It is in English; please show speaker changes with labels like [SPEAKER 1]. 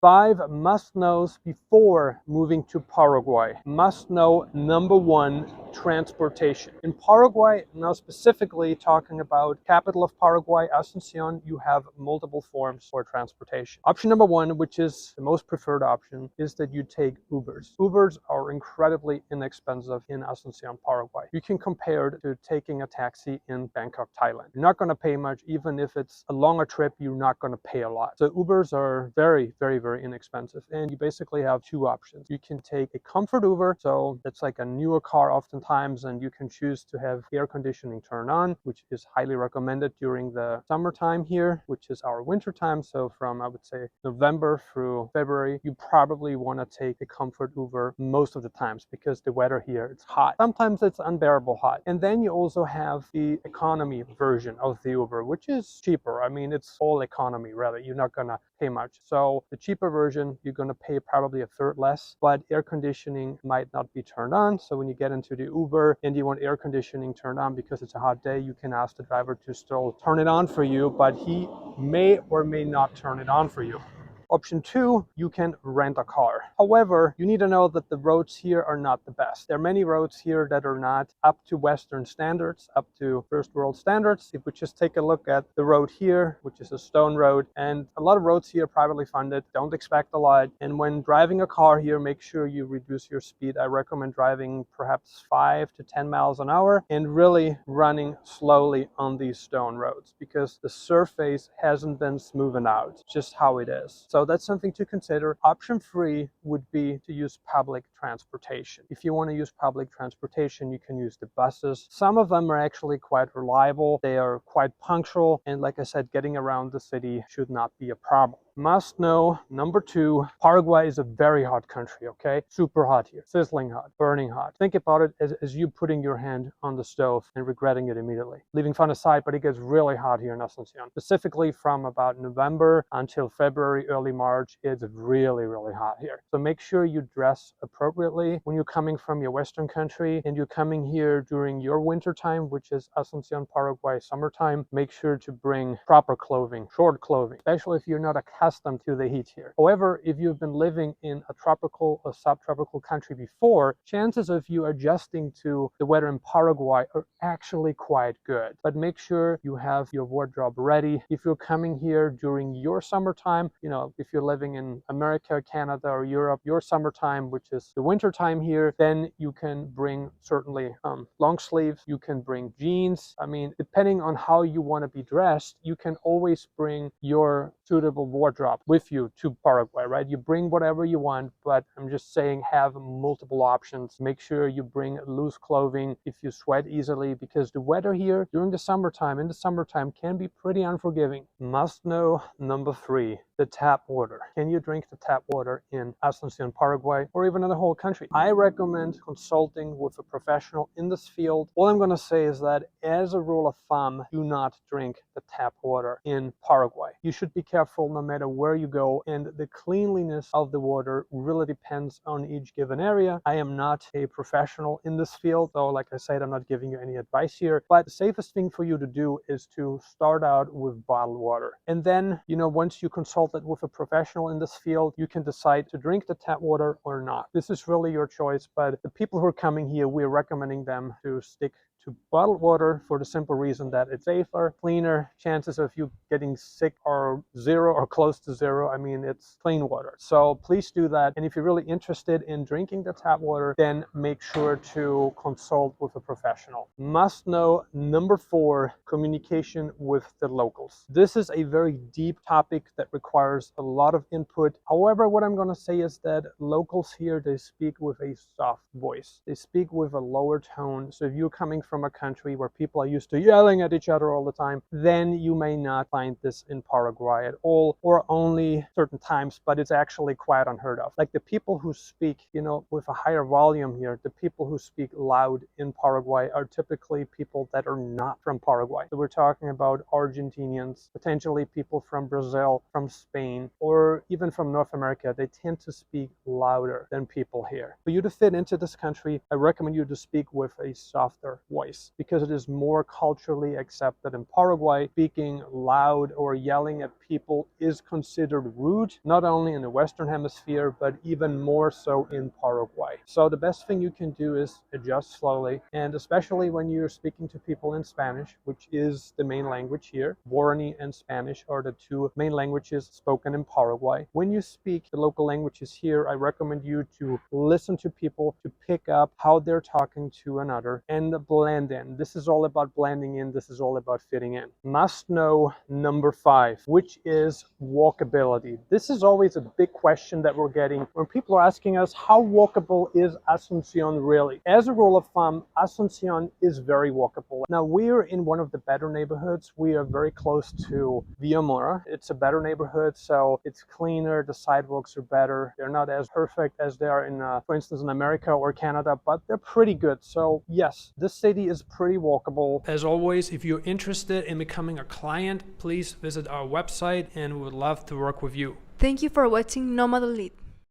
[SPEAKER 1] 5 must-knows before moving to Paraguay. Must-know number 1, transportation. In Paraguay, now specifically talking about capital of Paraguay, Asuncion, you have multiple forms for transportation. Option number 1, which is the most preferred option, is that you take Ubers. Ubers are incredibly inexpensive in Asuncion, Paraguay. You can compare it to taking a taxi in Bangkok, Thailand. You're not going to pay much. Even if it's a longer trip, you're not going to pay a lot. So Ubers are very, very, very inexpensive, and you basically have 2 options. You can take a comfort Uber, so that's like a newer car oftentimes, and you can choose to have air conditioning turned on, which is highly recommended during the summertime here, which is our winter time. So from, I would say, November through February, you probably want to take a comfort Uber most of the times because the weather here, it's hot. Sometimes it's unbearable hot. And then you also have the economy version of the Uber, which is cheaper. I mean, it's all economy, rather. You're not gonna pay much. So the cheaper version, you're going to pay probably a third less, but air conditioning might not be turned on. So when you get into the Uber and you want air conditioning turned on because it's a hot day, you can ask the driver to still turn it on for you, but he may or may not turn it on for you. Option 2, you can rent a car. However, you need to know that the roads here are not the best. There are many roads here that are not up to Western standards, up to first world standards. If we just take a look at the road here, which is a stone road, and a lot of roads here are privately funded, don't expect a lot. And when driving a car here, make sure you reduce your speed. I recommend driving perhaps 5 to 10 miles an hour and really running slowly on these stone roads because the surface hasn't been smoothened out, just how it is. So that's something to consider. Option 3 would be to use public transportation. If you want to use public transportation, you can use the buses. Some of them are actually quite reliable. They are quite punctual. And like I said, getting around the city should not be a problem. Must know, number 2, Paraguay is a very hot country, okay? Super hot here, sizzling hot, burning hot. Think about it as you putting your hand on the stove and regretting it immediately. Leaving fun aside, but it gets really hot here in Asuncion. Specifically from about November until February, early March, it's really, really hot here. So make sure you dress appropriately when you're coming from your Western country and you're coming here during your winter time, which is Asuncion, Paraguay, summertime. Make sure to bring proper clothing, short clothing, especially if you're not accustomed to the heat here. However, if you've been living in a tropical or subtropical country before, chances of you adjusting to the weather in Paraguay are actually quite good. But make sure you have your wardrobe ready. If you're coming here during your summertime, if you're living in America, Canada, or Europe, your summertime, which is the winter time here, then you can bring certainly long sleeves, you can bring jeans. I mean, depending on how you want to be dressed, you can always bring your suitable wardrobe with you to Paraguay, right? You bring whatever you want, but I'm just saying have multiple options. Make sure you bring loose clothing if you sweat easily, because the weather here during the summertime, can be pretty unforgiving. Must know number 3, the tap water. Can you drink the tap water in Asuncion, Paraguay, or even in the whole country? I recommend consulting with a professional in this field. All I'm going to say is that as a rule of thumb, do not drink the tap water in Paraguay. You should be careful no matter where you go, and the cleanliness of the water really depends on each given area. I am not a professional in this field, so like I said, I'm not giving you any advice here, but the safest thing for you to do is to start out with bottled water. And then, once you consulted with a professional in this field, you can decide to drink the tap water or not. This is really your choice, but the people who are coming here, we're recommending them to stick to bottled water for the simple reason that it's safer, cleaner, chances of you getting sick are 0 or close to 0. I mean, it's clean water. So please do that. And if you're really interested in drinking the tap water, then make sure to consult with a professional. Must know number 4, communication with the locals. This is a very deep topic that requires a lot of input. However, what I'm going to say is that locals here, they speak with a soft voice. They speak with a lower tone. So if you're coming from a country where people are used to yelling at each other all the time, then you may not find this in Paraguay at all, or only certain times, but it's actually quite unheard of. Like the people who speak, with a higher volume here, the people who speak loud in Paraguay are typically people that are not from Paraguay. So we're talking about Argentinians, potentially people from Brazil, from Spain or even from North America, they tend to speak louder than people here. For you to fit into this country, I recommend you to speak with a softer voice because it is more culturally accepted. In Paraguay, speaking loud or yelling at people is considered rude, not only in the Western Hemisphere, but even more so in Paraguay. So the best thing you can do is adjust slowly, and especially when you're speaking to people in Spanish, which is the main language here. Guarani and Spanish are the two main languages spoken in Paraguay. When you speak the local languages here, I recommend you to listen to people, to pick up how they're talking to another, and blend in. This is all about blending in. This is all about fitting in. Must know number 5, which is walkability. This is always a big question that we're getting when people are asking us, how walkable is Asuncion really? As a rule of thumb, Asuncion is very walkable. Now, we're in one of the better neighborhoods. We are very close to Villanueva. It's a better neighborhood, so it's cleaner. The sidewalks are better. They're not as perfect as they are in, for instance, in America or Canada, but they're pretty good. So yes, this city is pretty walkable. As always, if you're interested in becoming a client, please visit our website and we would love to work with you.
[SPEAKER 2] Thank you for watching Nomad.